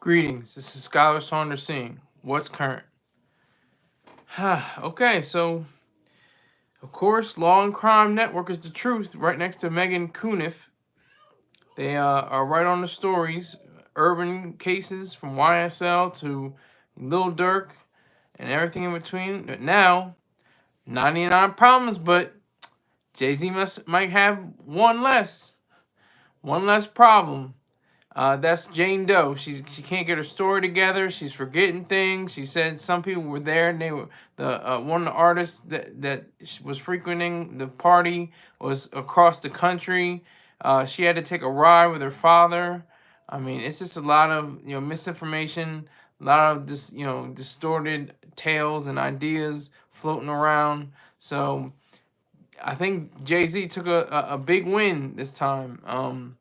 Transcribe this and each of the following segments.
Greetings, this is Scholar Saunders Singh. What's current? Okay, so of course, Law and Crime Network is the truth. Right next to Megan Kuniff, they are right on the stories, urban cases from YSL to Lil Durk and everything in between. But now, 99 problems, but Jay-Z might have one less problem. That's Jane Doe. She can't get her story together. She's forgetting things. She said some people were there, and they were the one of the artists that was frequenting the party was across the country. She had to take a ride with her father. I mean, it's just a lot of misinformation, a lot of this distorted tales and ideas floating around. So I think Jay-Z took a big win this time.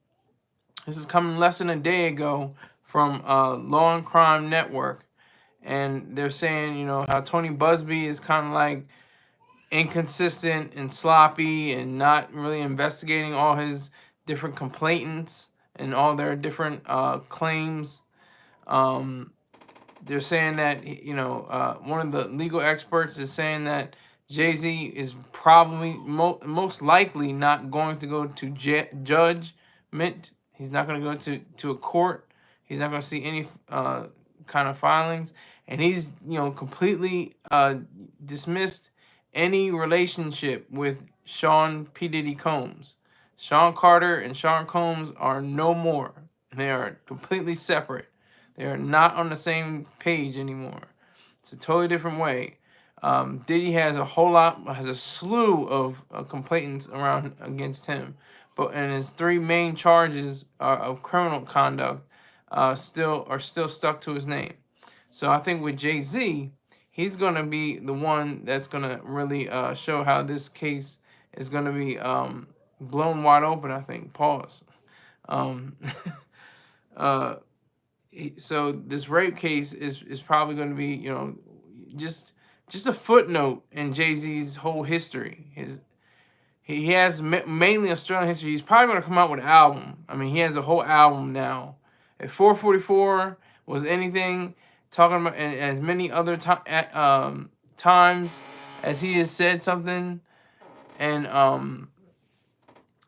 This is coming less than a day ago from Law and Crime Network. And they're saying, how Tony Busby is kind of like inconsistent and sloppy and not really investigating all his different complainants and all their different claims. They're saying that, one of the legal experts is saying that Jay-Z is probably most likely not going to go to judgment. He's not going to go to a court. He's not going to see any kind of filings. And he's, completely dismissed any relationship with Sean P. Diddy Combs. Sean Carter and Sean Combs are no more. They are completely separate. They are not on the same page anymore. It's a totally different way. Diddy has a slew of complaints around against him, and his three main charges of criminal conduct still stuck to his name. So I think with Jay-Z, he's gonna be the one that's gonna really show how this case is gonna be blown wide open. I think. Pause. So this rape case is probably going to be just a footnote in Jay-Z's whole history. He has mainly Australian history. He's probably going to come out with an album. I mean, he has a whole album now. If 444 was anything, talking about and as many other times as he has said something, and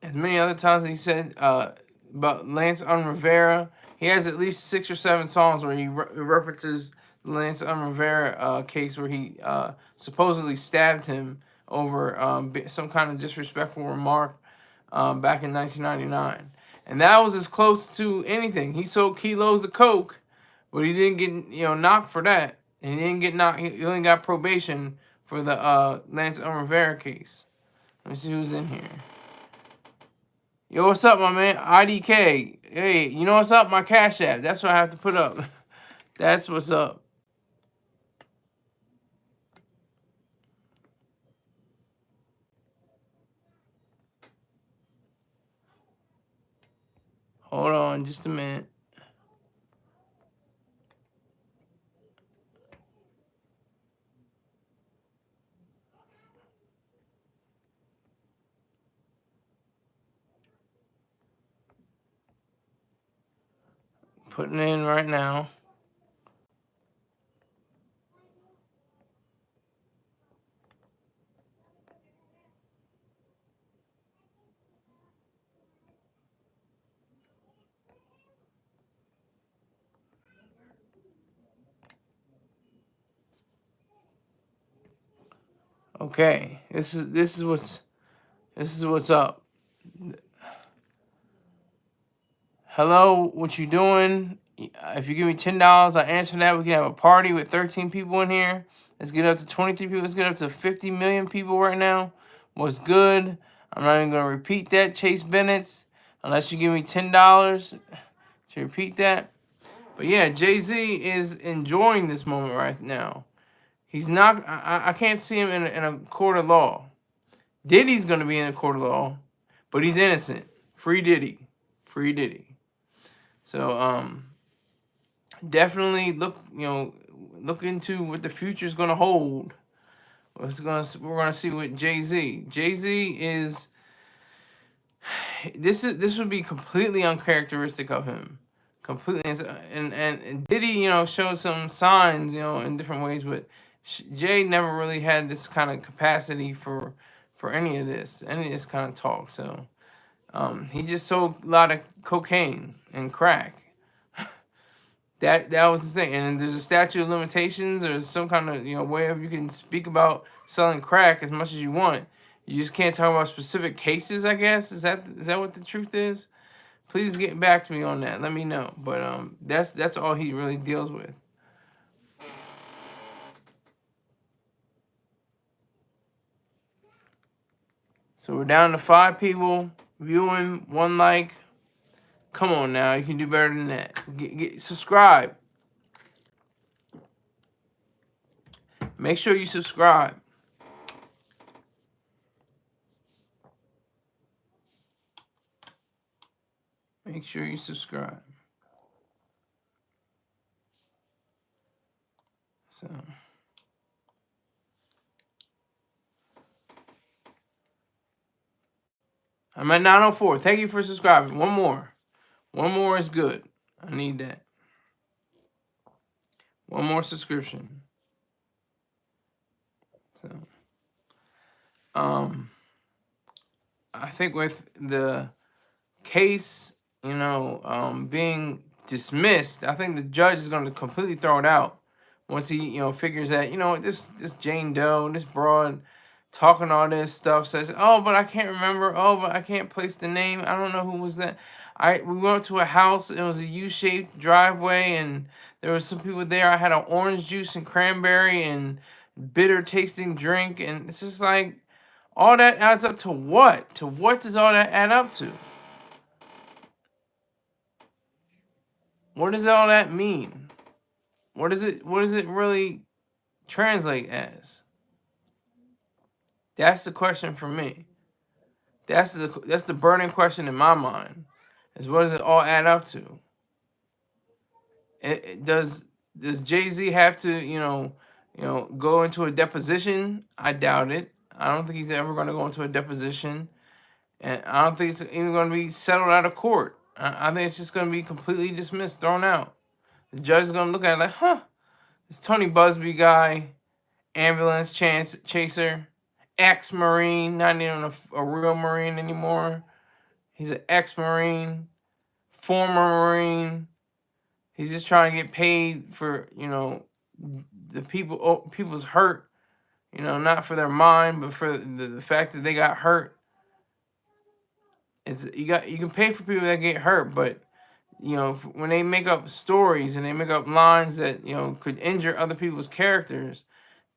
as many other times he said about Lance Rivera. He has at least 6 or 7 songs where he references the Lance Rivera case where he supposedly stabbed him over some kind of disrespectful remark back in 1999. And that was as close to anything. He sold kilos of coke, but he didn't get knocked for that. And he didn't get knocked. He only got probation for the Lance Rivera case. Let me see who's in here. Yo, what's up, my man? IDK. Hey, you know what's up? My Cash App. That's what I have to put up. That's what's up. Hold on just a minute. Putting it in right now. Okay, this is what's up. Hello, what you doing? If you give me $10, I'll answer that. We can have a party with 13 people in here. Let's get up to 23 people. Let's get up to 50 million people right now. What's good? I'm not even going to repeat that, Chase Bennett's, unless you give me $10 to repeat that. But yeah, Jay-Z is enjoying this moment right now. He's not, I can't see him in a court of law. Diddy's going to be in a court of law, but he's innocent. Free Diddy. Free Diddy. So definitely look into what the future is going to hold. We're going to see what Jay-Z. Jay-Z is this would be completely uncharacteristic of him completely. And Diddy, showed some signs, in different ways, but Jay never really had this kind of capacity for any of this kind of talk. So he just sold a lot of cocaine and crack. That was the thing. And there's a statute of limitations or some kind of way of you can speak about selling crack as much as you want. You just can't talk about specific cases, I guess. Is that what the truth is? Please get back to me on that. Let me know. But that's all he really deals with. So we're down to 5 people viewing, 1 like. Come on now, you can do better than that. Subscribe. Make sure you subscribe. Make sure you subscribe. So I'm at 904. Thank you for subscribing. One more. One more is good. I need that. One more subscription. So I think with the case, being dismissed, I think the judge is going to completely throw it out once he, figures that, this Jane Doe, this broad talking all this stuff says, oh, but I can't remember. Oh, but I can't place the name. I don't know who was that. We went to a house. It was a U-shaped driveway, and there was some people there. I had an orange juice and cranberry and bitter tasting drink, and it's just like all that adds up to what? To what does all that add up to? What does all that mean? What does it really translate as? That's the question for me. That's the burning question in my mind. Is what does it all add up to? Does Jay-Z have to, go into a deposition? I doubt it. I don't think he's ever going to go into a deposition. And I don't think it's even going to be settled out of court. I think it's just going to be completely dismissed, thrown out. The judge is going to look at it like, this Tony Busby guy, ambulance chaser, ex-Marine, not even a real Marine anymore. He's an ex-Marine, former Marine. He's just trying to get paid for, the people's hurt, not for their mind, but for the fact that they got hurt. You can pay for people that get hurt, but when they make up stories and they make up lines that could injure other people's characters,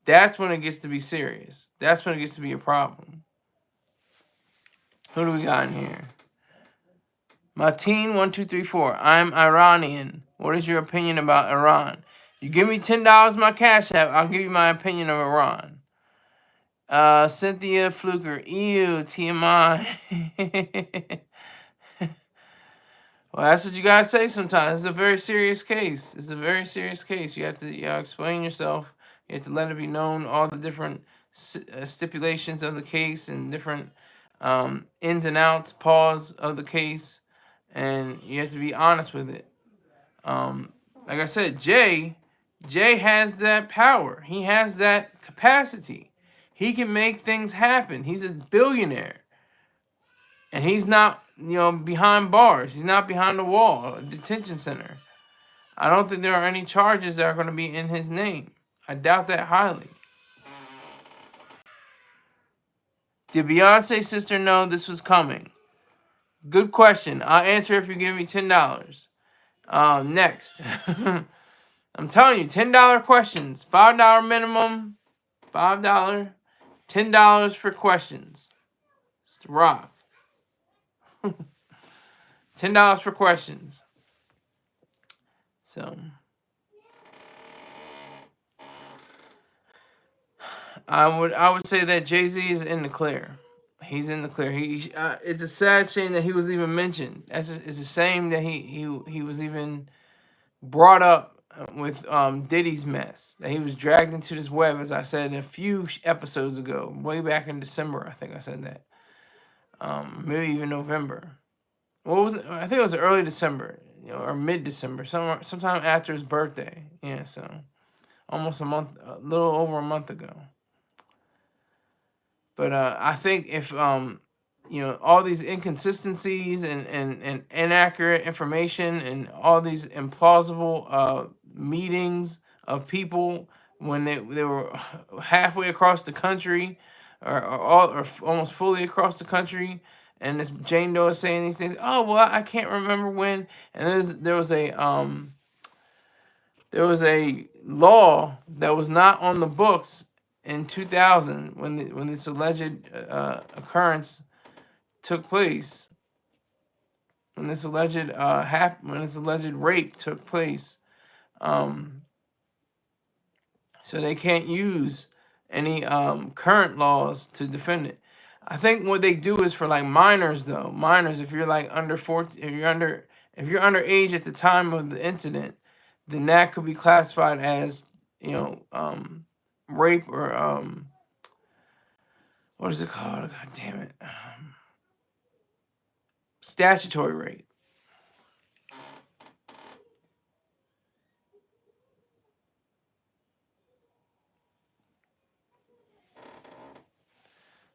that's when it gets to be serious. That's when it gets to be a problem. Who do we got in here? Martine1234. I'm Iranian. What is your opinion about Iran? You give me $10 my Cash App, I'll give you my opinion of Iran. Cynthia Fluker. Ew, TMI. Well, that's what you guys say sometimes. It's a very serious case. It's a very serious case. You have to explain yourself. You have to let it be known all the different stipulations of the case and different ins and outs, pause of the case, and you have to be honest with it. Like I said, Jay has that power. He has that capacity. He can make things happen. He's a billionaire. And he's not, behind bars. He's not behind the wall, a detention center. I don't think there are any charges that are going to be in his name. I doubt that highly. Did Beyonce's sister know this was coming? Good question. I'll answer if you give me $10. Next. I'm telling you, $10 questions. $5 minimum. $5. $10 for questions. It's the rock. $10 for questions. So I would say that Jay-Z is in the clear. He's in the clear. It's a sad shame that he was even mentioned. It's a shame that he was even brought up with Diddy's mess. That he was dragged into this web, as I said a few episodes ago, way back in December. I think I said that. Maybe even November. What was it? I think it was early December. or mid-December, sometime after his birthday. Yeah, so almost a little over a month ago. But I think if all these inconsistencies and inaccurate information and all these implausible meetings of people when they were halfway across the country or almost fully across the country, and this Jane Doe is saying these things. Oh well, I can't remember when. And there was a law that was not on the books in 2000 when this alleged occurrence took place, when this alleged rape took place. So they can't use any current laws to defend it. I think what they do is for like minors though. Minors, if you're like under 14, if you're underage at the time of the incident, then that could be classified as rape or what is it called? God damn it, statutory rape.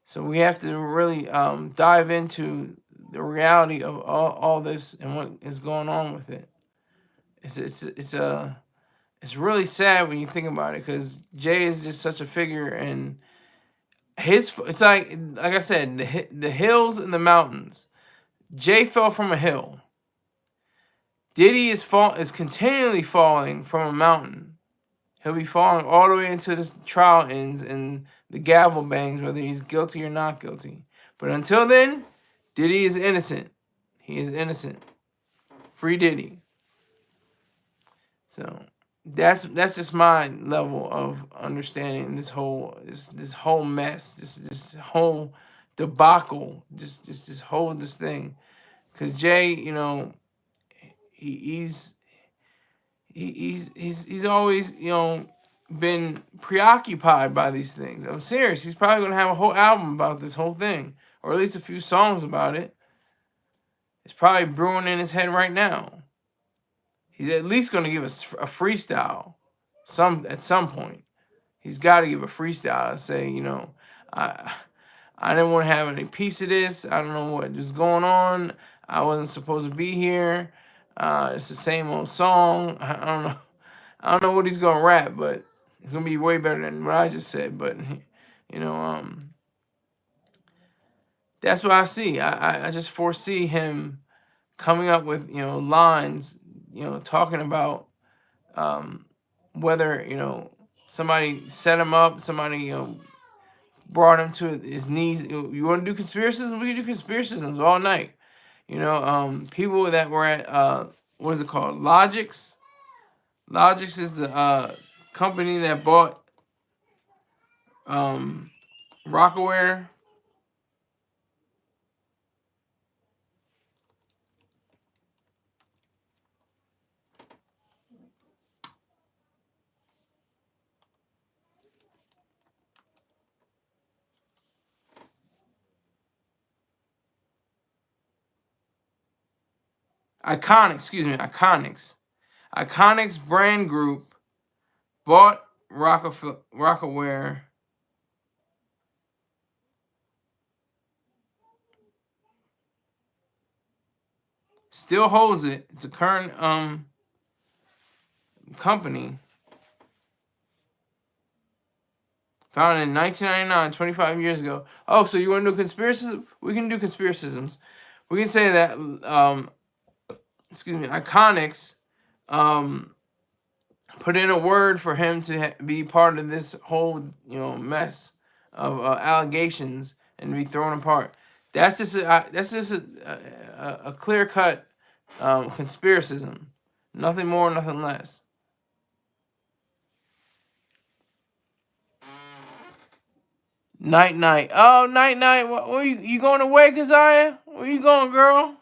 So we have to really dive into the reality of all this and what is going on with it. It's really sad when you think about it, because Jay is just such a figure, and it's like I said, the hills and the mountains. Jay fell from a hill. Diddy is continually falling from a mountain. He'll be falling all the way until this trial ends and the gavel bangs, whether he's guilty or not guilty. But until then, Diddy is innocent. He is innocent. Free Diddy. So that's just my level of understanding this whole mess, this whole debacle, just this thing. Because Jay, he's always been preoccupied by these things. I'm serious. He's probably gonna have a whole album about this whole thing, or at least a few songs about it. It's probably brewing in his head right now. He's at least gonna give us a freestyle, at some point. He's got to give a freestyle and say, I didn't want to have any piece of this. I don't know what was going on. I wasn't supposed to be here. It's the same old song. I don't know. I don't know what he's gonna rap, but it's gonna be way better than what I just said. But that's what I see. I just foresee him coming up with lines, talking about whether somebody set him up, somebody brought him to his knees. You want to do conspiracism? We can do conspiracisms all night. People that were at what is it called? Logix. Logix is the company that bought Rockaware. Iconics. Iconics brand group bought Rockaware. Still holds it. It's a current company. Founded in 1999, 25 years ago. Oh, so you want to do conspiracism? We can do conspiracisms. We can say that Iconics put in a word for him to be part of this whole mess of allegations and be thrown apart. That's just a clear cut conspiracism. Nothing more, nothing less. Night. Oh, night. Where you going away, Keziah? Where you going, girl?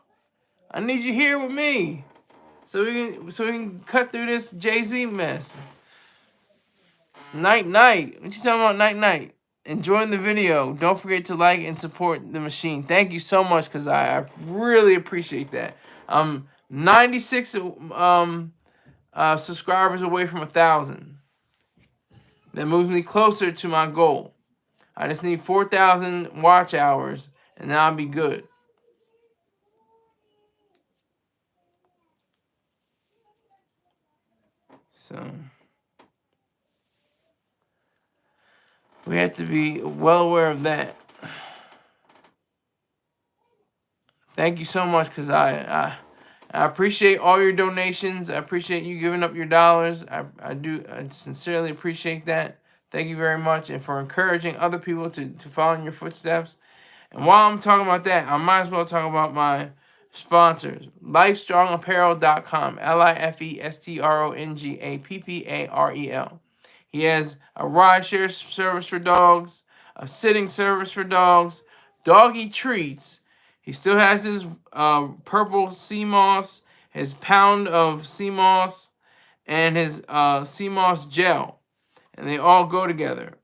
I need you here with me, so we can cut through this Jay-Z mess. Night. What you talking about? Night. Enjoying the video. Don't forget to like and support the machine. Thank you so much, Keziah. I really appreciate that. I'm 96 subscribers away from 1,000. That moves me closer to my goal. I just need 4,000 watch hours, and then I'll be good. So we have to be well aware of that. Thank you so much, because I appreciate all your donations. I appreciate you giving up your dollars. I sincerely appreciate that. Thank you very much, and for encouraging other people to follow in your footsteps. And while I'm talking about that, I might as well talk about my sponsors. LifeStrongApparel.com. LifeStrongApparel. He has a rideshare service for dogs, a sitting service for dogs, doggy treats. He still has his purple sea moss, his pound of sea moss, and his sea moss gel. And they all go together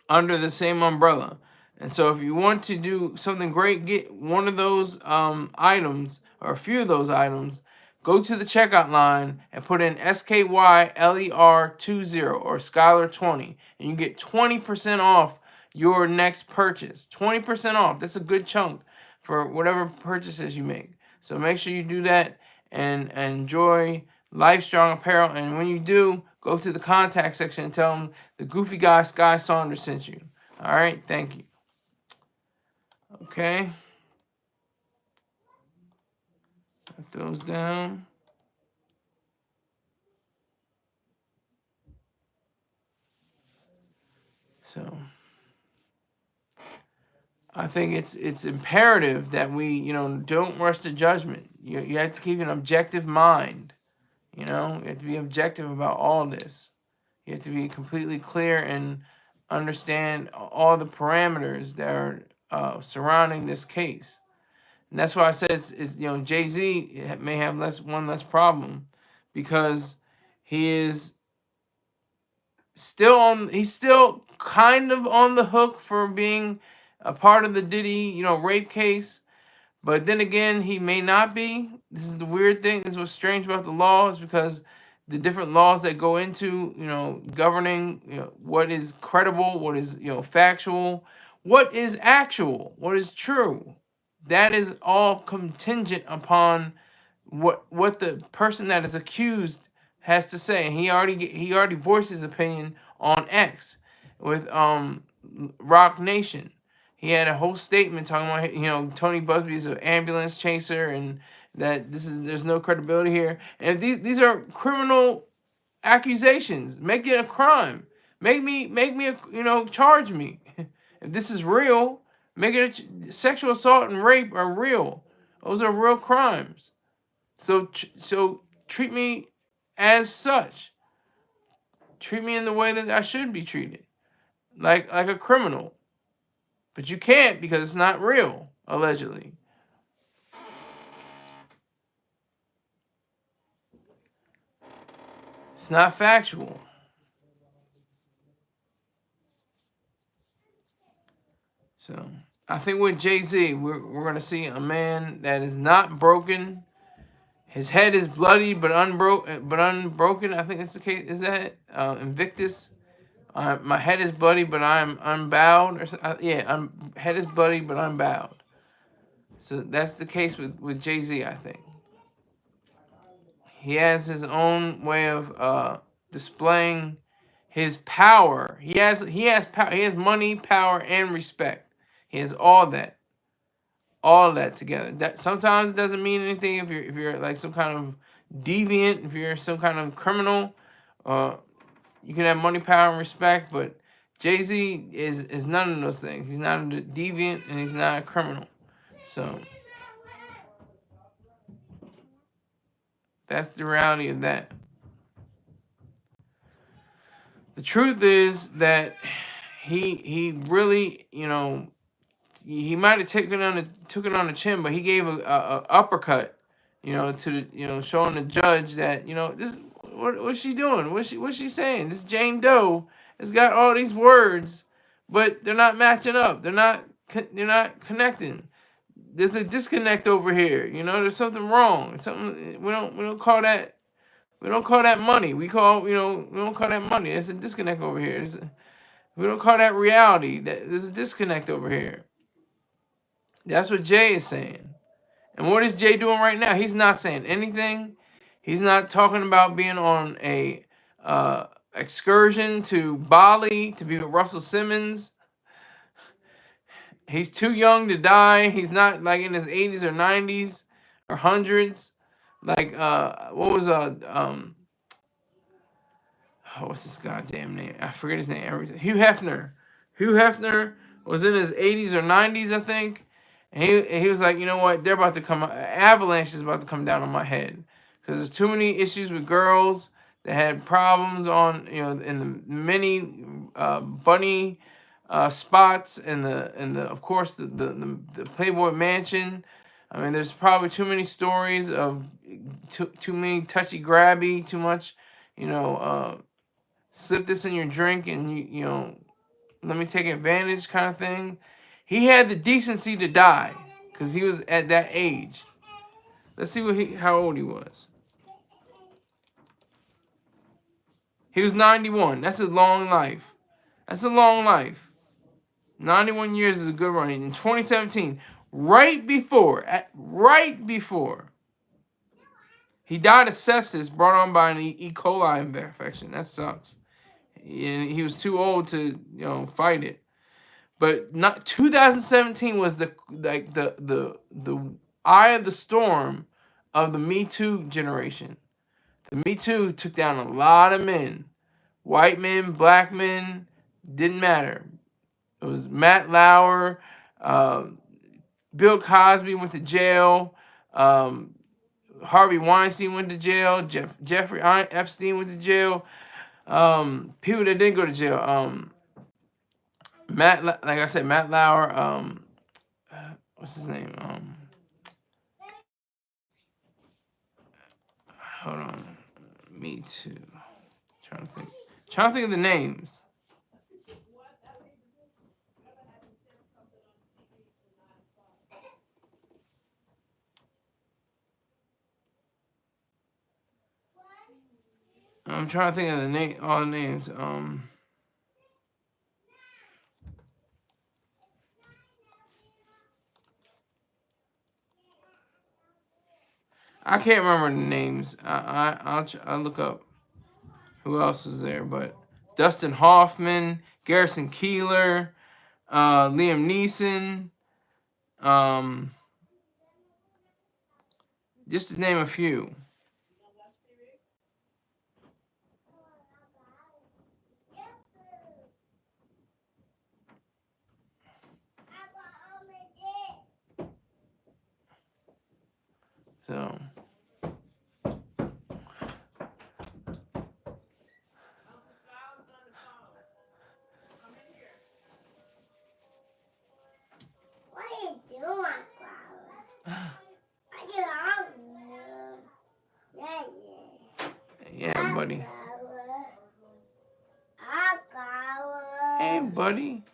under the same umbrella. And so if you want to do something great, get one of those items or a few of those items, go to the checkout line and put in SKYLER20 or Skyler20, and you get 20% off your next purchase. 20% off. That's a good chunk for whatever purchases you make. So make sure you do that and enjoy Livestrong Apparel. And when you do, go to the contact section and tell them the goofy guy Sky Saunders sent you. All right, thank you. Okay. Put those down. So I think it's imperative that we, don't rush to judgment. You have to keep an objective mind. You have to be objective about all this. You have to be completely clear and understand all the parameters that are surrounding this case. And that's why I said Jay-Z may have one less problem, because he is he's still kind of on the hook for being a part of the Diddy, rape case. But then again, he may not be. This is the weird thing. This is what's strange about the law, is because the different laws that go into, governing, what is credible, what is, factual, what is actual, what is true. That is all contingent upon what the person that is accused has to say. And he already voiced his opinion on X with Rock Nation. He had a whole statement talking about, Tony Busby is an ambulance chaser, and that there's no credibility here. And if these are criminal accusations, make it a crime. Make me charge me. If this is real, make it sexual assault and rape are real. Those are real crimes. So treat me as such. Treat me in the way that I should be treated, like a criminal. But you can't, because it's not real, allegedly. It's not factual. So I think with Jay-Z, we're going to see a man that is not broken. His head is bloody but unbroken. I think that's the case. Is that Invictus? My head is bloody, but I'm unbowed. Head is bloody, but unbowed. So that's the case with Jay-Z, I think. He has his own way of displaying his power. He has power. He has money, power, and respect. He has all that together. That sometimes it doesn't mean anything if you're like some kind of deviant, if you're some kind of criminal. You can have money, power, and respect, but Jay-Z is none of those things. He's not a deviant, and he's not a criminal. So that's the reality of that. The truth is that he really, he might have took it on the chin, but he gave a uppercut, to showing the judge that, this, what's she doing? What's she saying? This Jane Doe has got all these words, but they're not matching up. They're not connecting. there's a disconnect over here. You know, there's something wrong. Something we don't call that money. We don't call that money. There's a disconnect over here. We don't call that reality. There's a disconnect over here. That's what Jay is saying. And what is Jay doing right now? He's not saying anything. He's not talking about being on a excursion to Bali to be with Russell Simmons. He's too young to die. He's not like in his 80s or 90s or hundreds. Like what was what's his goddamn name? I forget his name. Everything. Hugh Hefner. Hugh Hefner was in his 80s or 90s, I think. And he was like, you know what? They're about to come. Avalanche is about to come down on my head because there's too many issues with girls that had problems on in the many bunny spots and the of course the Playboy Mansion. I mean, there's probably too many stories of too many touchy grabby, too much, slip this in your drink and let me take advantage kind of thing. He had the decency to die because he was at that age. Let's see how old he was. He was 91. That's a long life. That's a long life. 91 years is a good run. In 2017, right before, he died of sepsis brought on by an E. coli infection. That sucks. And he was too old to fight it. But not 2017 was the eye of the storm of the Me Too generation. The Me Too took down a lot of men, white men, black men, didn't matter. It was Matt Lauer, Bill Cosby went to jail, Harvey Weinstein went to jail, Jeffrey Epstein went to jail. People that didn't go to jail. Like I said, Matt Lauer. What's his name? Hold on. Me Too. Trying to think. Trying to think of the names. I'm trying to think of all the names. I can't remember the names. I'll look up who else was there, but Dustin Hoffman, Garrison Keillor, Liam Neeson, just to name a few. So. Yeah, buddy. Hey, buddy.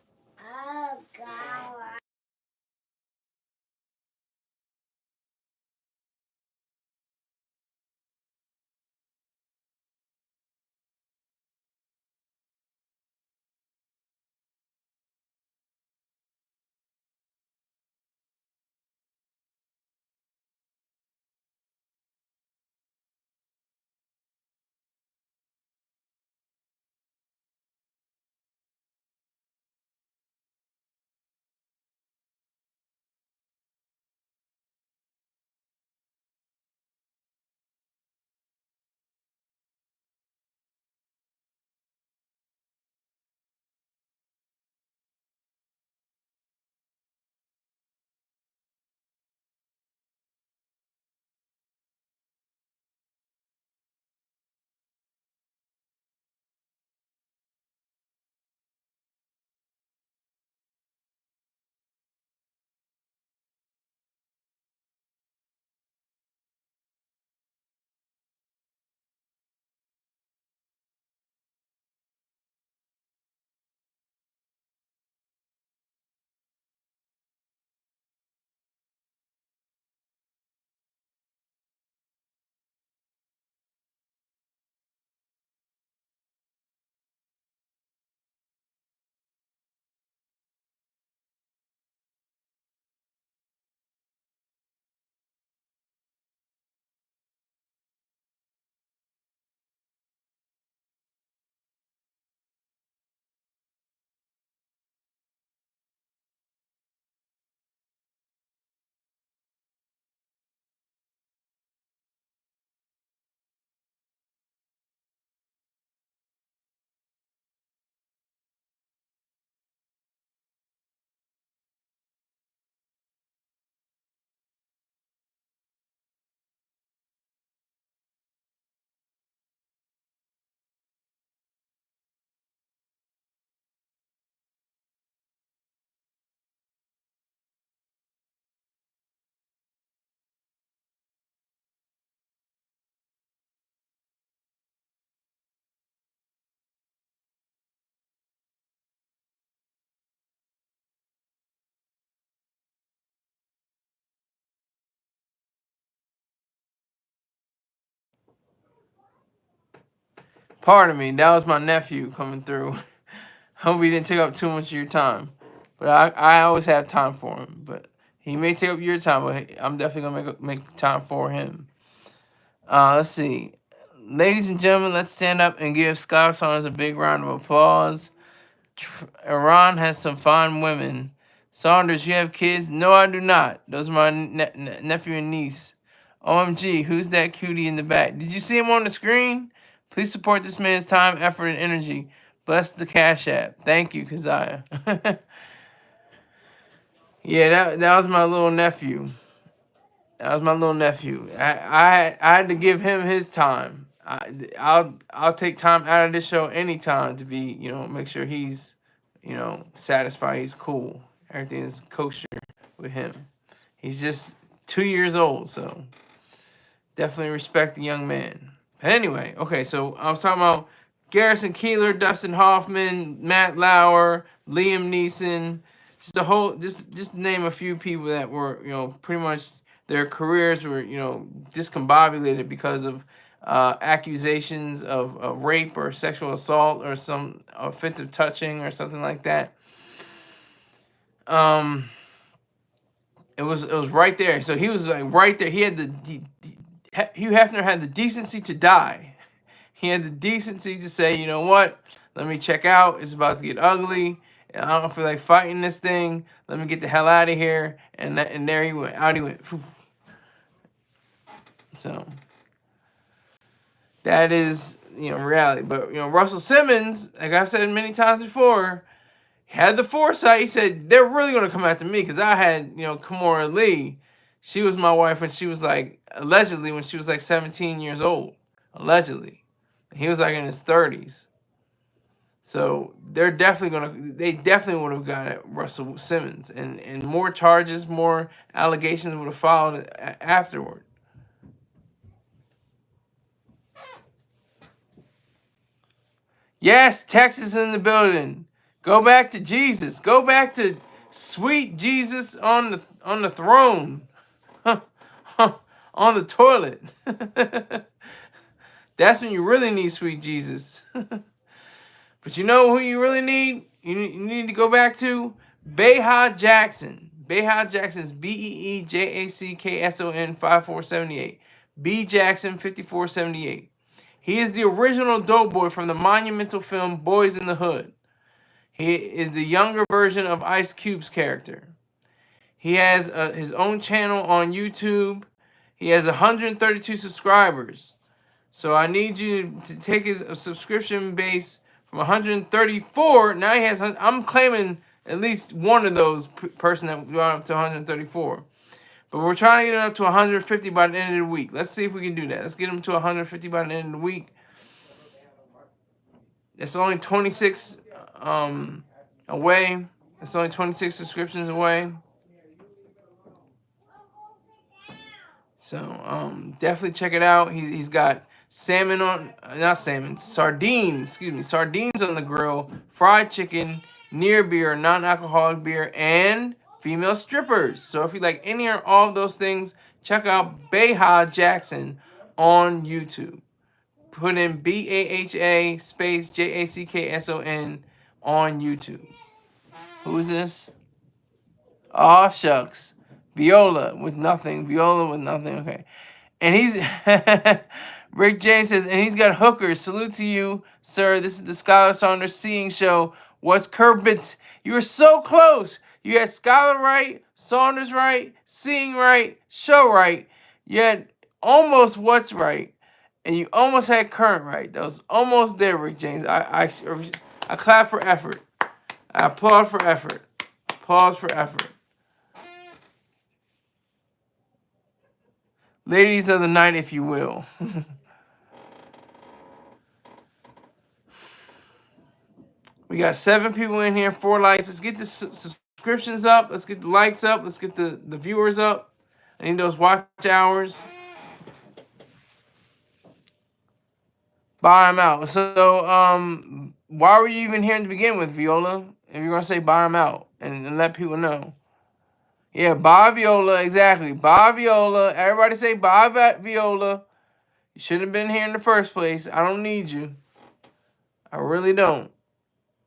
Pardon me, that was my nephew coming through. Hope he didn't take up too much of your time. But I always have time for him. But he may take up your time, but I'm definitely going to make time for him. Let's see. Ladies and gentlemen, let's stand up and give Skylar Saunders a big round of applause. Iran has some fine women. Saunders, you have kids? No, I do not. Those are my nephew and niece. OMG, who's that cutie in the back? Did you see him on the screen? Please support this man's time, effort, and energy. Bless the Cash App. Thank you, Keziah. Yeah, that was my little nephew. That was my little nephew. I had to give him his time. I'll take time out of this show anytime to be, make sure he's, satisfied. He's cool. Everything is kosher with him. He's just 2 years old, so definitely respect the young man. But anyway, okay, so I was talking about Garrison Keillor, Dustin Hoffman, Matt Lauer, Liam Neeson, just name a few people that were, pretty much their careers were, discombobulated because of accusations of rape or sexual assault or some offensive touching or something like that. It was right there. So he was like right there. He had Hugh Hefner had the decency to die. He had the decency to say, you know what? Let me check out. It's about to get ugly. I don't feel like fighting this thing. Let me get the hell out of here. And there he went. Out he went. So that is, reality. But, Russell Simmons, like I said many times before, had the foresight. He said, they're really going to come after me because I had, Kimora Lee. She was my wife when she was allegedly, when she was 17 years old. Allegedly. He was in his 30s. So they definitely would have got at Russell Simmons. And more charges, more allegations would have followed afterward. Yes, Texas in the building. Go back to Jesus. Go back to sweet Jesus on the throne. On the toilet. That's when you really need sweet Jesus. But you know who you really need? You need to go back to Beha Jackson. Beha Jackson is BeeJackson 5478. B Jackson 5478. He is the original dope boy from the monumental film Boys in the Hood. He is the younger version of Ice Cube's character. He has his own channel on YouTube. He has 132 subscribers. So I need you to take his subscription base from 134. Now he has. I'm claiming at least one of those person that got up to 134. But we're trying to get it up to 150 by the end of the week. Let's see if we can do that. Let's get him to 150 by the end of the week. It's only 26 away. It's only 26 subscriptions away. So definitely check it out. He's got sardines on the grill, fried chicken, near beer, non-alcoholic beer, and female strippers. So if you like any or all of those things, check out Beha Jackson on YouTube. Put in BAHA space JACKSON on YouTube. Who is this? Aw, shucks. Viola with nothing. Okay. And he's Rick James says, and he's got hookers. Salute to you, sir. This is the Skylar Saunders Seeing Show. What's Kerbit? You were so close. You had Skylar right, Saunders right, Seeing right, Show right. You had almost What's right, and you almost had Current right. That was almost there, Rick James. I clap for effort. I applaud for effort. Applause for effort. Ladies of the night, if you will. We got 7 people in here, 4 likes. Let's get the subscriptions up. Let's get the likes up. Let's get the viewers up. I need those watch hours. Buy them out. So, why were you even here to begin with, Viola? If you're going to say buy them out and let people know. Yeah, buy Viola, exactly. Buy Viola. Everybody say buy Viola. You shouldn't have been here in the first place. I don't need you. I really don't.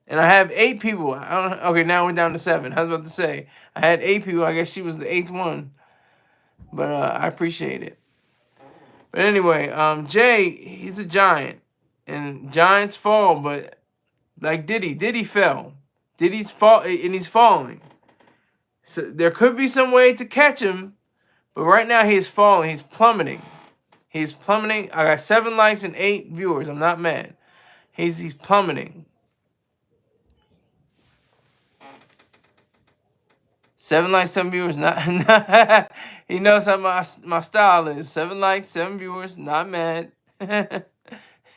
And I have 8 people. I don't, okay, now we're down to 7. I was about to say I had 8 people. I guess she was the 8th one, but I appreciate it. But anyway, Jay, he's a giant, and giants fall. But like Diddy fell. Diddy's fall, and he's falling. So there could be some way to catch him, but right now he is falling. He's plummeting. He's plummeting. I got 7 likes and 8 viewers. I'm not mad. He's plummeting. 7 likes, 7 viewers. Not he knows how my style is. 7 likes, 7 viewers. Not mad.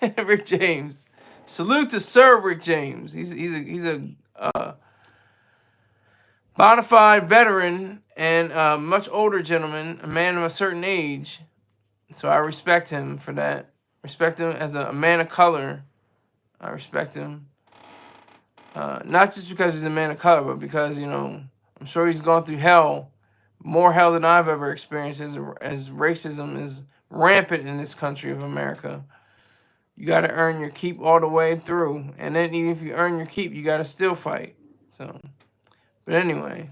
Rick James. Salute to Sir Rick James. He's a bona fide veteran and a much older gentleman, a man of a certain age. So I respect him for that. Respect him as a man of color. I respect him. Not just because he's a man of color, but because, you know, I'm sure he's gone through hell, more hell than I've ever experienced as racism is rampant in this country of America. You got to earn your keep all the way through. And then even if you earn your keep, you got to still fight. So, but anyway.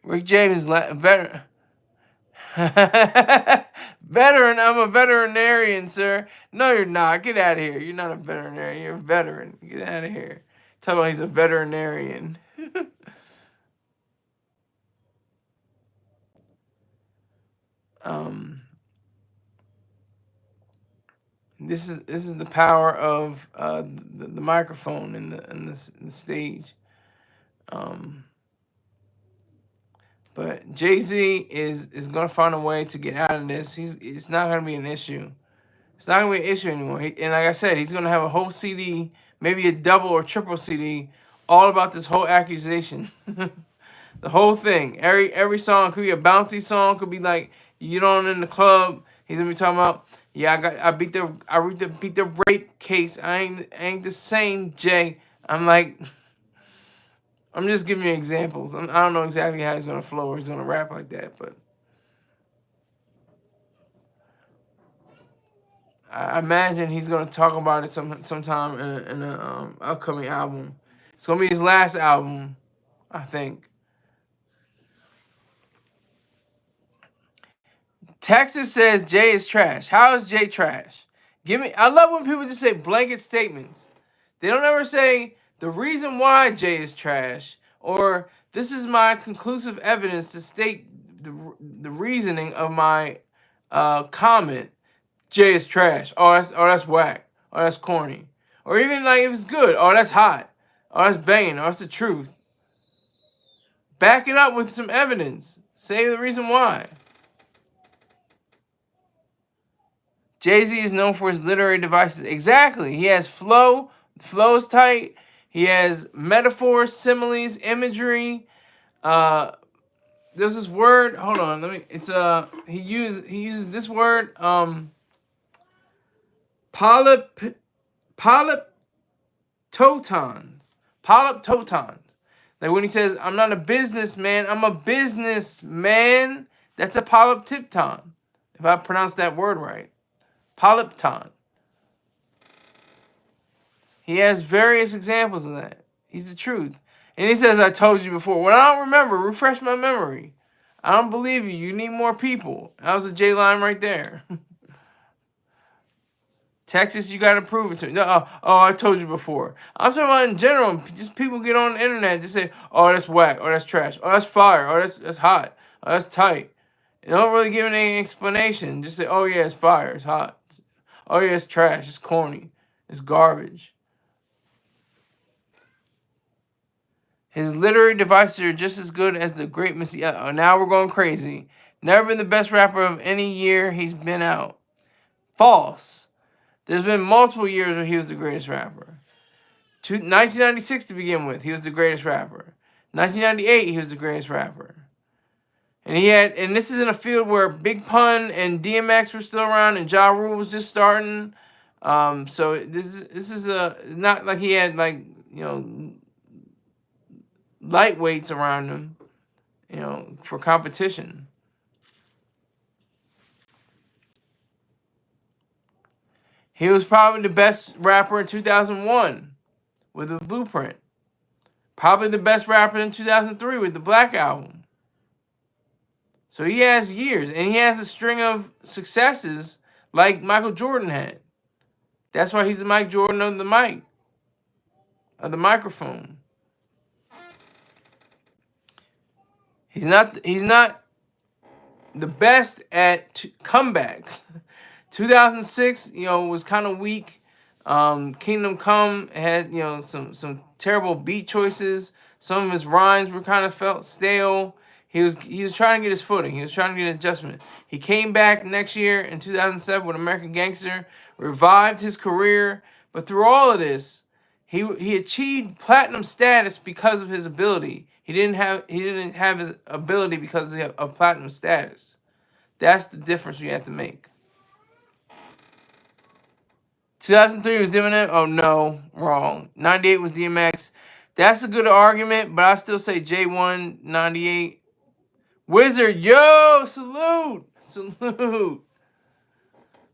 Rick James is veteran. Veteran, I'm a veterinarian, sir. No, you're not. Get out of here. You're not a veterinarian. You're a veteran. Get out of here. Talk about he's a veterinarian. This is the power of the microphone and the stage. But Jay-Z is gonna find a way to get out of this. It's not gonna be an issue. It's not gonna be an issue anymore. And like I said, he's gonna have a whole CD, maybe a double or triple CD, all about this whole accusation. The whole thing. Every song could be a bouncy song, could be like you get on in the club. He's gonna be talking about, yeah, I beat the rape case. I ain't the same, Jay. I'm like, I'm just giving you examples. I don't know exactly how he's gonna flow or he's gonna rap like that, but I imagine he's gonna talk about it sometime in a upcoming album. It's gonna be his last album, I think. Texas says Jay is trash. How is Jay trash? I love when people just say blanket statements. They don't ever say the reason why Jay is trash, or this is my conclusive evidence to state the reasoning of my comment. Jay is trash. That's whack. Oh, that's corny. Or even like if it's good. Oh, that's hot. Oh, that's banging. Oh, that's the truth. Back it up with some evidence. Say the reason why. Jay-Z is known for his literary devices. Exactly. He has flow. Flow is tight. He has metaphors, similes, imagery. There's this word. Hold on. He uses this word. Polyptotons. Polyptotons. Like when he says, I'm not a businessman, I'm a businessman. That's a polyptipton. If I pronounce that word right. Polypton. He has various examples of that. He's the truth. And he says, I told you before. When I don't remember, refresh my memory. I don't believe you. You need more people. That was a J line right there. Texas, you got to prove it to me. No, I told you before. I'm talking about in general. Just people get on the internet and just say, oh, that's whack. Oh, that's trash. Oh, that's fire. Oh, that's hot. Oh, that's tight. They don't really give any explanation. Just say, oh, yeah, it's fire. It's hot. Oh, yeah, it's trash. It's corny. It's garbage. His literary devices are just as good as the great Missy. Now we're going crazy. Never been the best rapper of any year he's been out. False. There's been multiple years where he was the greatest rapper. 1996 to begin with, he was the greatest rapper. 1998, he was the greatest rapper. And this is in a field where Big Pun and DMX were still around and Ja Rule was just starting. So this is not like he had like, you know, lightweights around him, you know, for competition. He was probably the best rapper in 2001 with the Blueprint. Probably the best rapper in 2003 with the Black Album. So he has years, and he has a string of successes like Michael Jordan had. That's why he's the Mike Jordan of the mic, of the microphone. He's not the best at comebacks. 2006, was kind of weak. Kingdom Come had, some terrible beat choices. Some of his rhymes were kind of felt stale. He was trying to get his footing. He was trying to get an adjustment. He came back next year in 2007 with American Gangster, revived his career. But through all of this, he achieved platinum status because of his ability. He didn't have his ability because of platinum status. That's the difference we have to make. 2003 was Eminem. Oh no, wrong. 98 was DMX. That's a good argument, but I still say J1 98. Wizard, yo, salute, salute,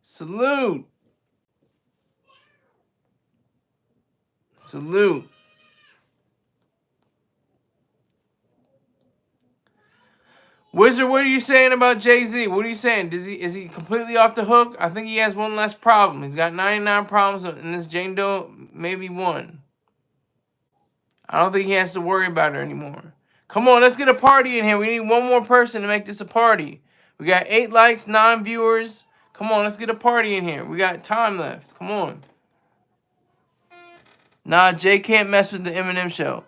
salute, salute. Wizard, what are you saying about Jay-Z? What are you saying? Is he completely off the hook? I think he has one less problem. He's got 99 problems, and this Jane Doe maybe one. I don't think he has to worry about her anymore. Come on, let's get a party in here. We need one more person to make this a party. We got 8 likes, 9 viewers. Come on, let's get a party in here. We got time left. Come on. Nah, Jay can't mess with the Eminem show.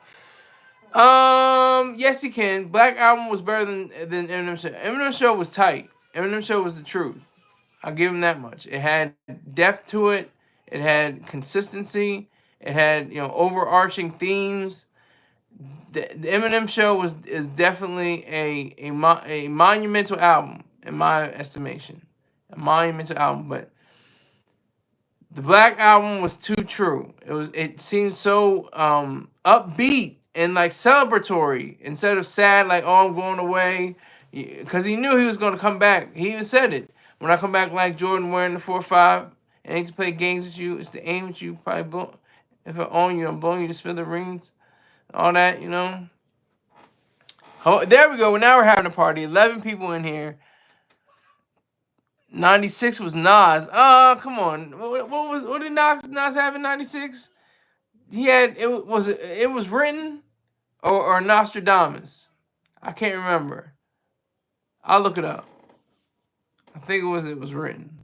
Yes he can. Black Album was better than Eminem show. Eminem show was tight. Eminem show was the truth. I'll give him that much. It had depth to it. It had consistency. It had overarching themes. The Eminem show is definitely a monumental album in my estimation. A monumental album, but the Black Album was too true. It seemed so upbeat and like celebratory instead of sad, like, oh, I'm going away, because he knew he was going to come back. He even said it. When I come back like Jordan wearing the 4-5, it ain't to play games with you, it's to aim at you. Probably if I own you, I'm blowing you to smithereens. All that, Oh, there we go. Now we're having a party. 11 people in here. 96 was Nas. Oh, come on. What did Nas have in 96? He had it was written or Nostradamus. I can't remember. I'll look it up. I think it was written.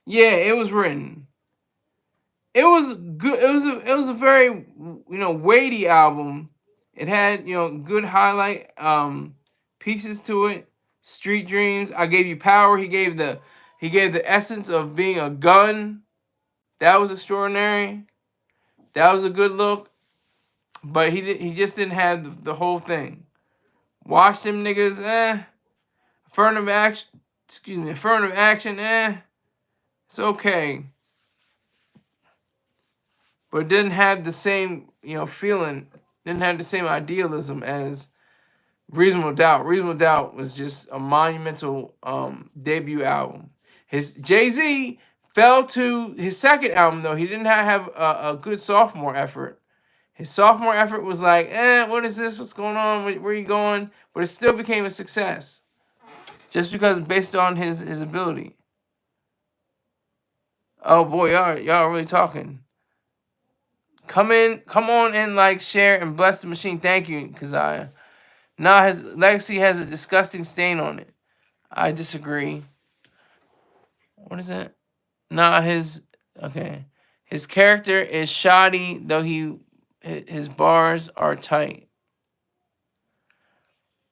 Yeah, it was written. It was good. It was a very weighty album. It had good highlight pieces to it. Street Dreams. I Gave You Power. He gave the essence of being a gun. That was extraordinary. That was a good look. But he just didn't have the whole thing. Watch Them Niggas. Affirmative action. Excuse me. Affirmative action. It's okay. But it didn't have the same, feeling, didn't have the same idealism as Reasonable Doubt. Reasonable Doubt was just a monumental debut album. His Jay-Z fell to his second album, though. He didn't have a good sophomore effort. His sophomore effort was like, what is this? What's going on? Where are you going? But it still became a success. Just because based on his ability. Oh, boy, y'all really talking. Come on in, like, share, and bless the machine. Thank you, Keziah. Nah, his legacy has a disgusting stain on it. I disagree. What is that? Nah, his character is shoddy, though his bars are tight.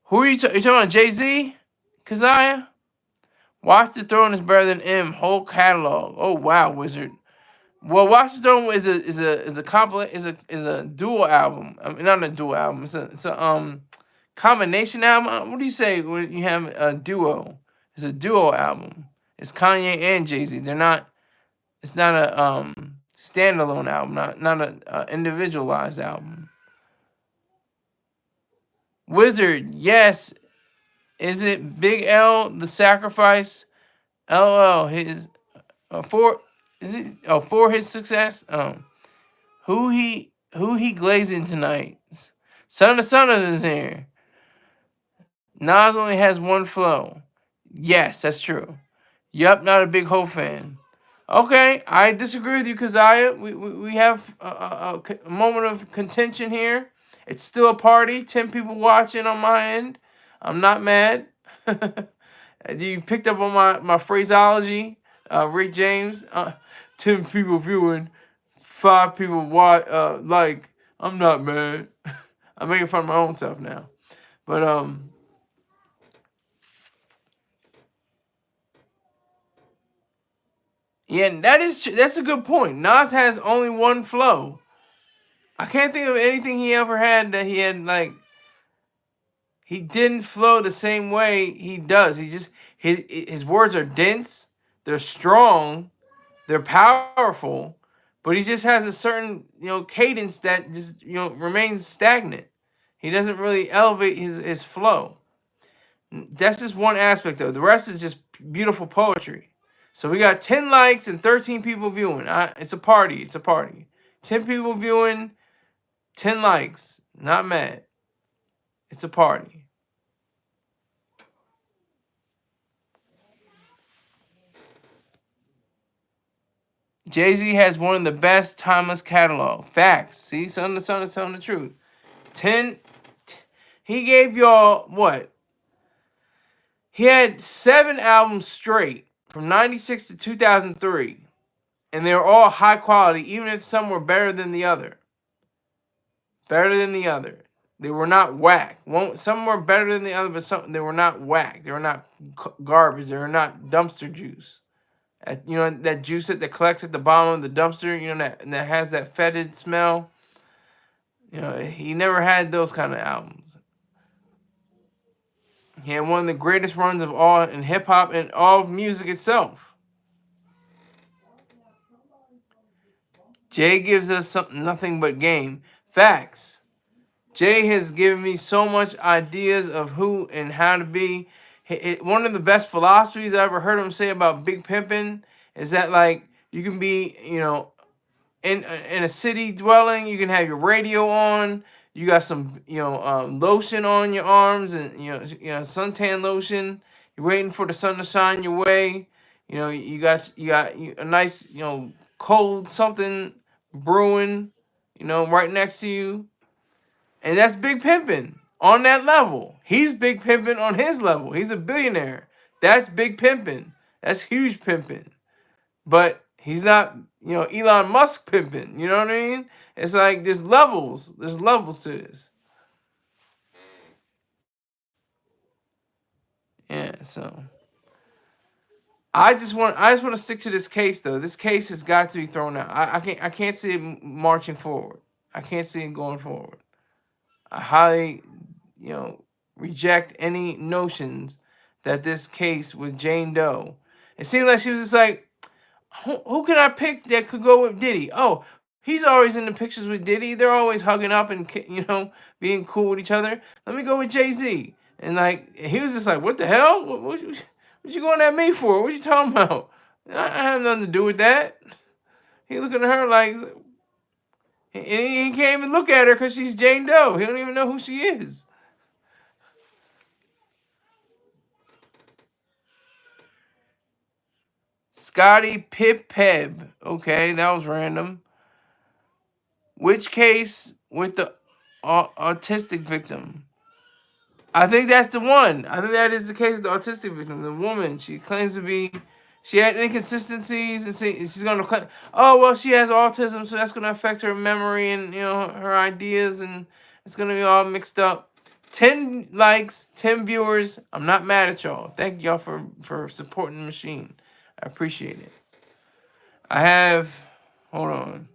Who are you talking about? Jay-Z? Keziah? Watch the Throne is better than M. Whole catalog. Oh wow, Wizard. Well, Watch the Throne is a dual album. I mean, not a dual album. It's a combination album. What do you say when you have a duo? It's a duo album. It's Kanye and Jay-Z. They're not. It's not a standalone album. Not a individualized album. Wizard, yes. Is it Big L the sacrifice? LOL his for is it for his success? Who he glazing tonight? Son of is here. Nas only has one flow. Yes, that's true. Yup, not a big Hope fan. Okay, I disagree with you, Kazaya. We have a moment of contention here. It's still a party. 10 people watching on my end. I'm not mad. You picked up on my phraseology, Rick James. 10 people viewing, 5 people watch. Like, I'm not mad. I'm making fun of my own self now. But yeah, that's a good point. Nas has only one flow. I can't think of anything he ever had that he had like he didn't flow the same way he does. He just his words are dense, they're strong, they're powerful, but he just has a certain, cadence that just, remains stagnant. He doesn't really elevate his flow. That's just one aspect of it. The rest is just beautiful poetry. So we got 10 likes and 13 people viewing. It's a party. It's a party. 10 people viewing, 10 likes. Not mad. It's a party. Jay-Z has one of the best timeless catalog. Facts. See, son is telling the truth. 10. He gave y'all what? He had 7 albums straight from 96 to 2003. And they were all high quality, even if some were better than the other. Better than the other. They were not whack. Some were better than the other, but some they were not whack. They were not garbage. They were not dumpster juice. That juice that collects at the bottom of the dumpster. That has that fetid smell. He never had those kind of albums. He had one of the greatest runs of all in hip hop and all of music itself. Jay gives us nothing but game. Facts. Jay has given me so much ideas of who and how to be. One of the best philosophies I ever heard him say about big pimping is that, like, you can be, in a city dwelling, you can have your radio on, you got some, lotion on your arms, and suntan lotion. You're waiting for the sun to shine your way. You got a nice, cold something brewing, right next to you. And that's big pimping on that level. He's big pimping on his level. He's a billionaire. That's big pimping. That's huge pimping. But he's not, Elon Musk pimping. You know what I mean? It's like there's levels. There's levels to this. Yeah, so I just want to stick to this case though. This case has got to be thrown out. I can't see it marching forward. I can't see it going forward. I highly, reject any notions that this case with Jane Doe. It seemed like she was just like, who can I pick that could go with Diddy? Oh, he's always in the pictures with Diddy. They're always hugging up and being cool with each other. Let me go with Jay-Z. And like he was just like, what the hell? What you going at me for? What you talking about? I have nothing to do with that. He looking at her like, and he can't even look at her because she's Jane Doe. He don't even know who she is. Scotty Pip Peb. Okay, that was random. Which case with the autistic victim? I think that's the one. I think that is the case with the autistic victim. The woman, she claims to be, she had inconsistencies, and she's going to claim, oh, well, she has autism, so that's going to affect her memory and, her ideas, and it's going to be all mixed up. 10 likes, 10 viewers. I'm not mad at y'all. Thank y'all for supporting the machine. I appreciate it. I have, hold on.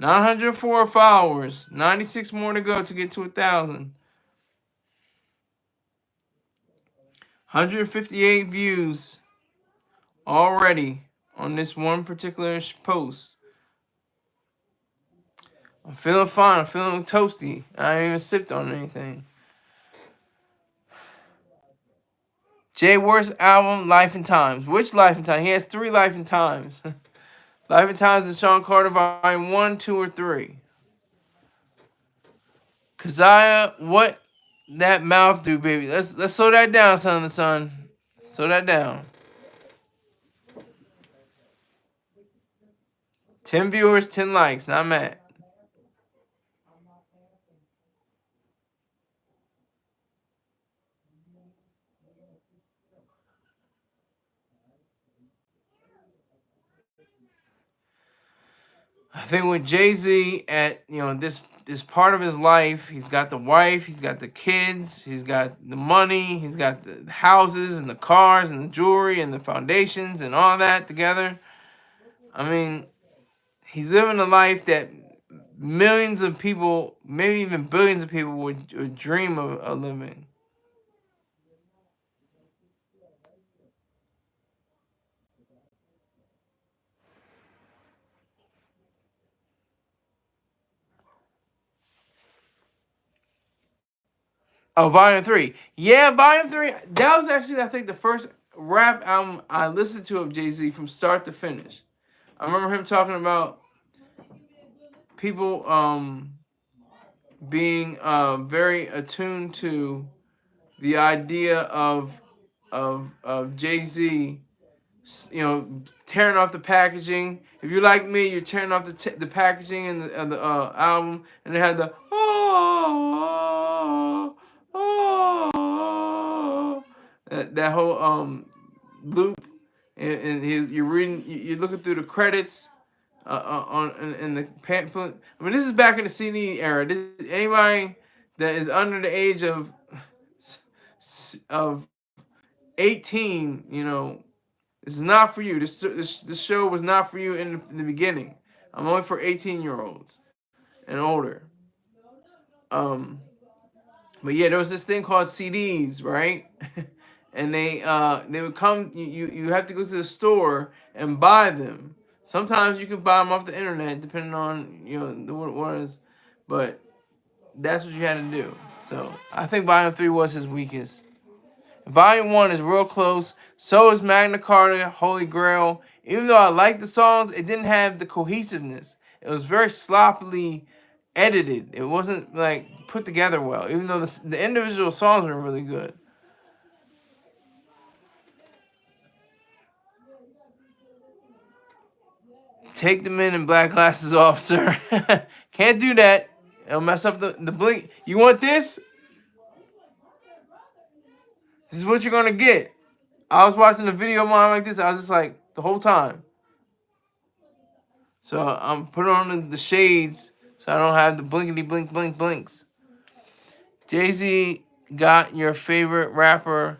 904 followers. 96 more to go to get to 1,000. 158 views already on this one particular post. I'm feeling fine. I'm feeling toasty. I ain't even sipped on anything. Jay Worth's album, Life and Times. Which Life and Times? He has 3 Life and Times. Life and Times is Sean Carter Volume 1, 2, or 3. Keziah, what that mouth do, baby? Let's slow that down, son of the sun. Slow that down. 10 viewers, 10 likes. Not mad. I think with Jay-Z at this part of his life, he's got the wife, he's got the kids, he's got the money, he's got the houses and the cars and the jewelry and the foundations and all that together. I mean, he's living a life that millions of people, maybe even billions of people would dream of living. Oh, Volume 3. Yeah, Volume 3. That was actually, I think, the first rap album I listened to of Jay-Z from start to finish. I remember him talking about people being very attuned to the idea of Jay-Z, tearing off the packaging. If you're like me, you're tearing off the packaging and the album, and it had the that whole loop, and you're reading, you're looking through the credits on in the pamphlet. I mean, this is back in the CD era. Anybody that is under the age of 18, this is not for you. This show was not for you in the beginning. I'm only for 18-year-olds and older. But yeah, there was this thing called CDs, right? And they would come. You have to go to the store and buy them. Sometimes you can buy them off the internet, depending on what it was, but that's what you had to do. So I think Volume 3 was his weakest. Volume 1 is real close. So is Magna Carta, Holy Grail. Even though I liked the songs, it didn't have the cohesiveness. It was very sloppily edited. It wasn't like put together well, even though the individual songs were really good. Take the men in black glasses off, sir. Can't do that. It'll mess up the blink. You want this? This is what you're gonna get. I was watching a video of mine like this. I was just like the whole time. So I'm putting on the shades so I don't have the blinkety blink blink blinks. Jay-Z got your favorite rapper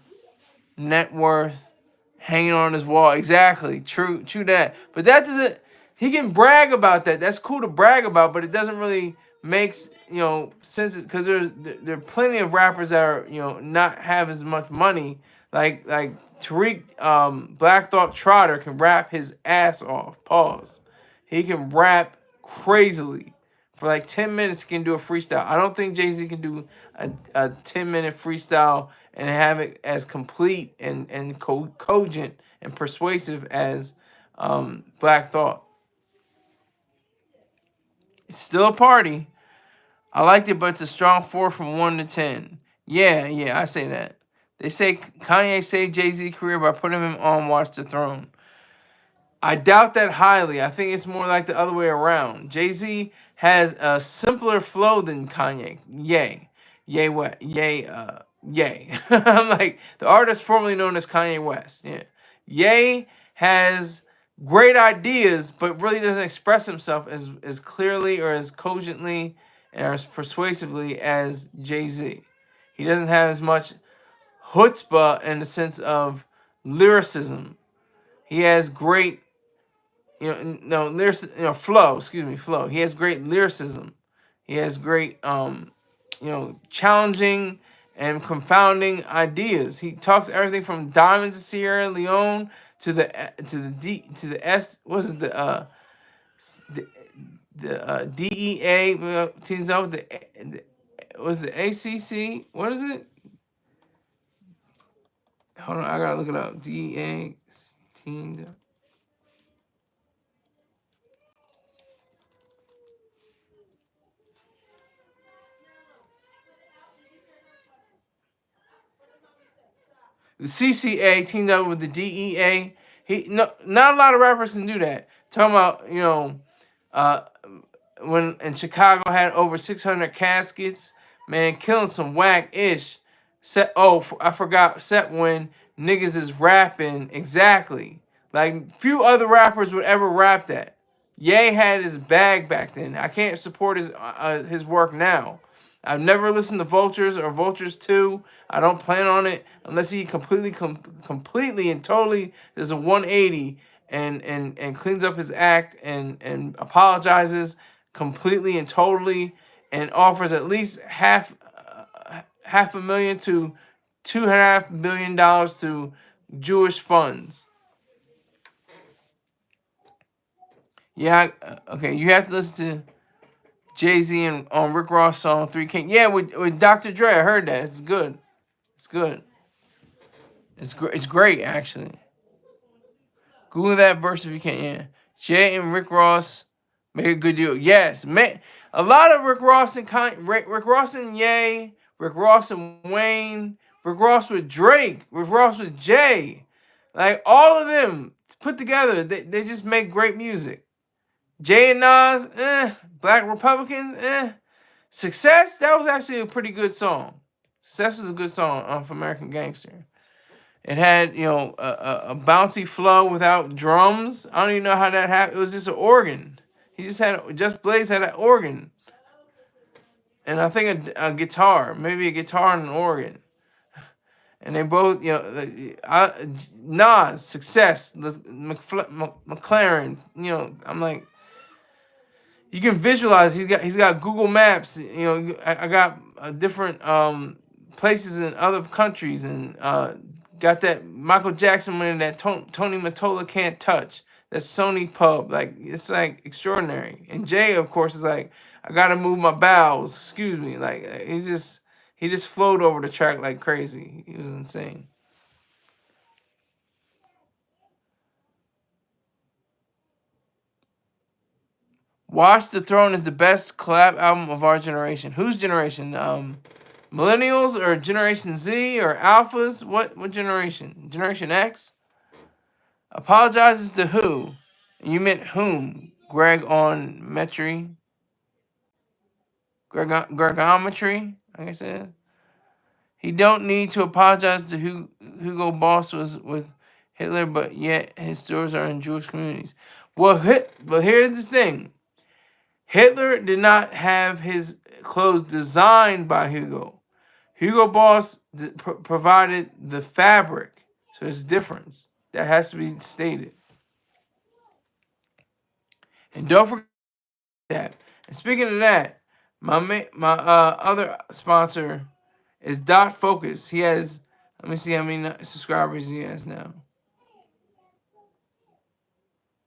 net worth hanging on his wall. Exactly. True that. But that doesn't, he can brag about that. That's cool to brag about, but it doesn't really make sense, because there are plenty of rappers that are not have as much money. Like Tariq Black Thought Trotter can rap his ass off. Pause. He can rap crazily. For like 10 minutes, he can do a freestyle. I don't think Jay-Z can do a 10-minute freestyle and have it as complete and cogent and persuasive as Black Thought. It's still a party. I liked it, but it's a strong 4 from 1 to 10. Yeah, I say that. They say Kanye saved Jay-Z's career by putting him on Watch the Throne. I doubt that highly. I think it's more like the other way around. Jay-Z has a simpler flow than Kanye. Yay, what? Yay. I'm like, the artist formerly known as Kanye West. Yeah. Ye has great ideas, but really doesn't express himself as clearly or as cogently or as persuasively as Jay-Z. He doesn't have as much chutzpah in the sense of lyricism. He has great no lyrics, flow. Excuse me, flow. He has great lyricism. He has great, challenging and confounding ideas. He talks everything from diamonds of Sierra Leone to the S. What is it? The DEA teams up with the was the ACC. What is it? Hold on, I gotta look it up. DEA teamed up. The CCA teamed up with the DEA. Not a lot of rappers can do that. Talking about uh, when in Chicago had over 600 caskets, man, killing some whack ish. I forgot. Set when niggas is rapping exactly like few other rappers would ever rap that. Ye had his bag back then. I can't support his work now. I've never listened to Vultures or Vultures 2. I don't plan on it unless he completely and totally does a 180 and cleans up his act and apologizes completely and totally and offers at least half a million to $2.5 billion to Jewish funds. Yeah, okay. You have to listen to Jay-Z and on Rick Ross song 3 King. Yeah, with Dr. Dre. I heard that. It's good. It's good. It's great actually. Google that verse if you can. Yeah, Jay and Rick Ross make a good deal. Yes, man. A lot of Rick Ross and Rick Ross and Ye, Rick Ross and Wayne, Rick Ross with Drake, Rick Ross with Jay, like all of them put together, they just make great music. Jay and Nas, Black Republicans, Success, that was actually a pretty good song. Success was a good song for American Gangster. It had, a bouncy flow without drums. I don't even know how that happened. It was just an organ. Just Blaze had an organ. And I think a guitar, maybe a guitar and an organ. And they both, Nas, Success, McLaren, I'm like, you can visualize. He's got Google Maps. I got different places in other countries, and got that Michael Jackson winning that Tony Mottola Can't Touch. That Sony pub, like it's like extraordinary. And Jay, of course, is like, I gotta move my bowels. Excuse me. Like he just flowed over the track like crazy. He was insane. Watch the Throne is the best collab album of our generation. Whose generation? Millennials or Generation Z or Alphas? What generation? Generation X? Apologizes to who? You meant whom? Greg on Metry? Gregometry? I guess it is. He don't need to apologize to Hugo Boss was with Hitler, but yet his stores are in Jewish communities. But here's the thing. Hitler did not have his clothes designed by Hugo. Hugo Boss provided the fabric. So there's a difference. That has to be stated. And don't forget that. And speaking of that, my other sponsor is Dot Focus. He has, let me see how many subscribers he has now.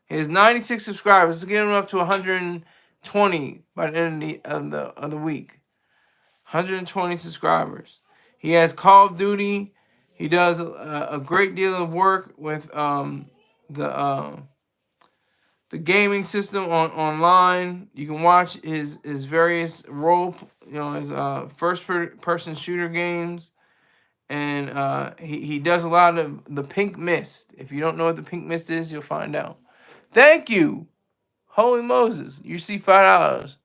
He has 96 subscribers. Let's get him up to 120 by the end of the week. 120 subscribers. He has Call of Duty. He does a great deal of work with the gaming system online. You can watch his various his first person shooter games, and he does a lot of the Pink Mist. If you don't know what the Pink Mist is, you'll find out. Thank you, Holy Moses. You see $5.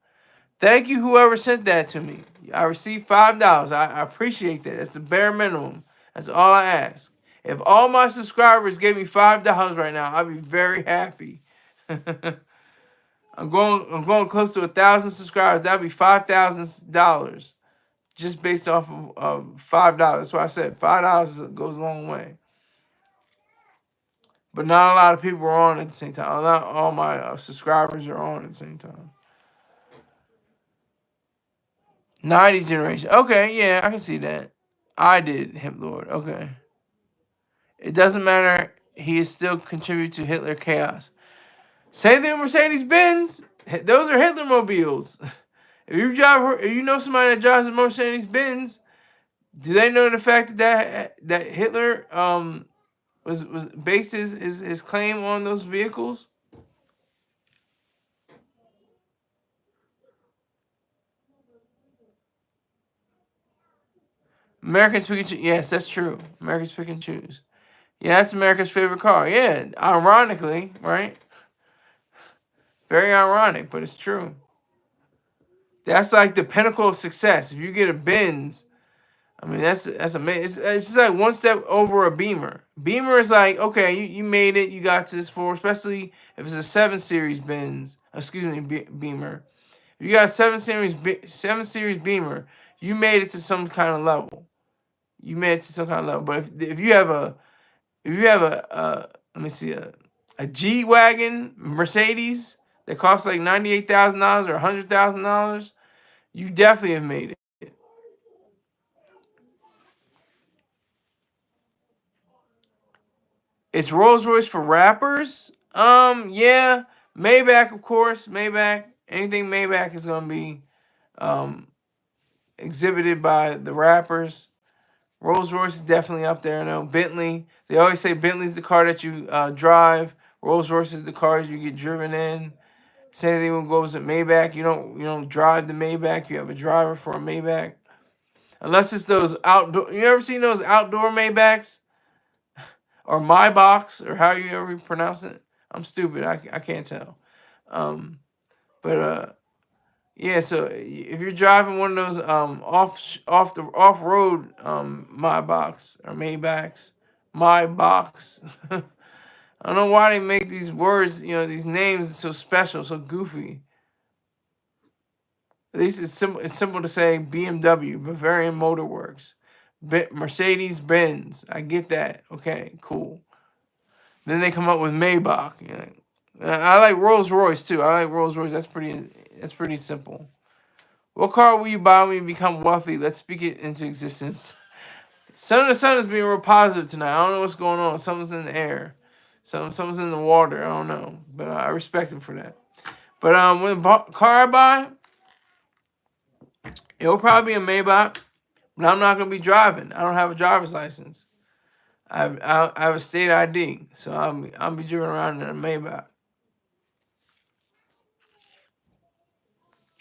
Thank you, whoever sent that to me. I received $5. I appreciate that. That's the bare minimum. That's all I ask. If all my subscribers gave me $5 right now, I'd be very happy. I'm going close to 1,000 subscribers. That'd be $5,000 just based off of $5. That's why I said $5 goes a long way. but not a lot of people are on at the same time. Not all my subscribers are on at the same time. 90s generation. Okay, yeah, I can see that. I did Hip Lord. Okay. It doesn't matter. He is still contribute to Hitler chaos. Same thing with Mercedes Benz. Those are Hitler mobiles. If you know somebody that drives a Mercedes Benz, do they know the fact that Hitler was based his claim on those vehicles? Americans pick and choose. Yes, that's true. Americans pick and choose. Yeah, that's America's favorite car. Yeah, ironically, right? Very ironic, but it's true. That's like the pinnacle of success. If you get a Benz, I mean that's amazing. It's just like one step over a Beamer. Beamer is like, okay, you made it, you got to this for, especially if it's a 7 Series Benz. Excuse me, Beamer. If you got a 7 Series Beamer, you made it to some kind of level. You made it to some kind of level. But if you have a let me see a G wagon Mercedes that costs like $98,000 or $100,000, you definitely have made it. It's Rolls Royce for rappers. Yeah, Maybach, of course. Maybach. Anything Maybach is gonna be um exhibited by the rappers. Rolls Royce is definitely up there. No, Bentley. They always say Bentley's the car that you drive. Rolls Royce is the car you get driven in. Same thing when goes with Maybach. You don't drive the Maybach. You have a driver for a Maybach. Unless it's those outdoor. You ever seen those outdoor Maybachs or My Box or how you ever pronounce it? I'm stupid. I can't tell. Um, but yeah. So if you're driving one of those off road My Box or Maybachs, My Box. I don't know why they make these words, these names so special, so goofy. At least it's simple. It's simple to say BMW, Bavarian Motor Works, Mercedes Benz. I get that. Okay, cool. Then they come up with Maybach. I like Rolls Royce too. I like Rolls Royce. That's pretty. That's pretty simple. What car will you buy when you become wealthy? Let's speak it into existence. Son of the Sun is being real positive tonight. I don't know what's going on. Something's in the air. Something's in the water. I don't know, but I respect him for that. But when the car I buy, it'll probably be a Maybach, but I'm not gonna be driving. I don't have a driver's license. I have a state ID, so I'll be driving around in a Maybach,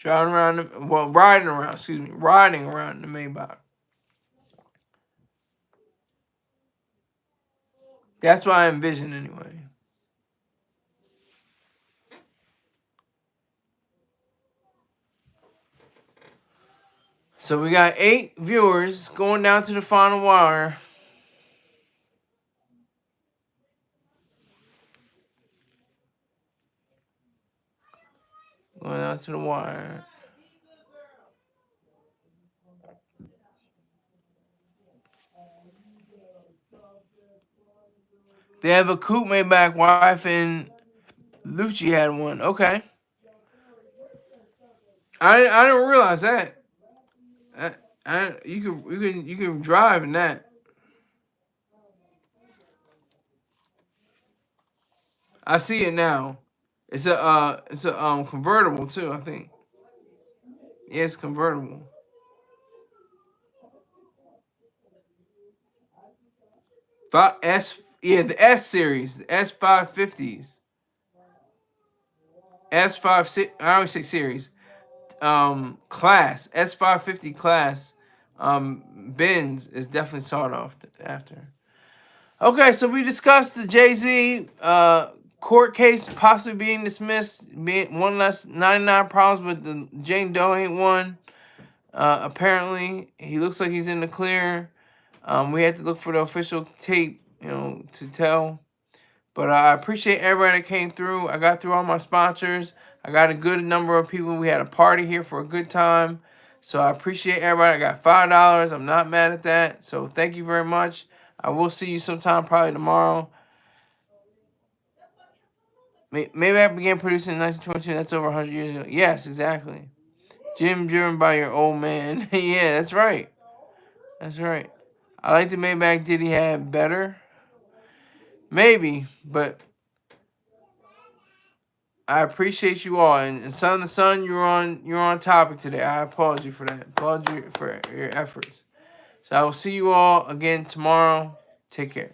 driving around. Riding around. Excuse me, riding around in the Maybach. That's what I envision anyway. So we got 8 viewers going down to the final wire. Going down to the wire. They have a coupe Maybach. Wife and Lucci had one. Okay, I didn't realize that. You can drive in that. I see it now. It's a convertible too. I think. Yeah, it's convertible. The S series, the S550s, S56. I always say series. Class S550 class. Benz is definitely sought after. Okay, so we discussed the Jay-Z court case possibly being dismissed, being one less 99 problems, but the Jane Doe ain't one. Apparently, he looks like he's in the clear. We had to look for the official tape, to tell. But I appreciate everybody that came through. I got through all my sponsors. I got a good number of people. We had a party here for a good time. So I appreciate everybody. I got $5. I'm not mad at that. So thank you very much. I will see you sometime, probably tomorrow. Maybach began producing in 1922. That's over 100 years ago. Yes, exactly. Gym driven by your old man. Yeah, that's right. That's right. I like the Maybach Diddy had better. Maybe, but I appreciate you all. And Son of the Sun, you're on topic today. I applaud you for that. Applaud you for your efforts. So I will see you all again tomorrow. Take care.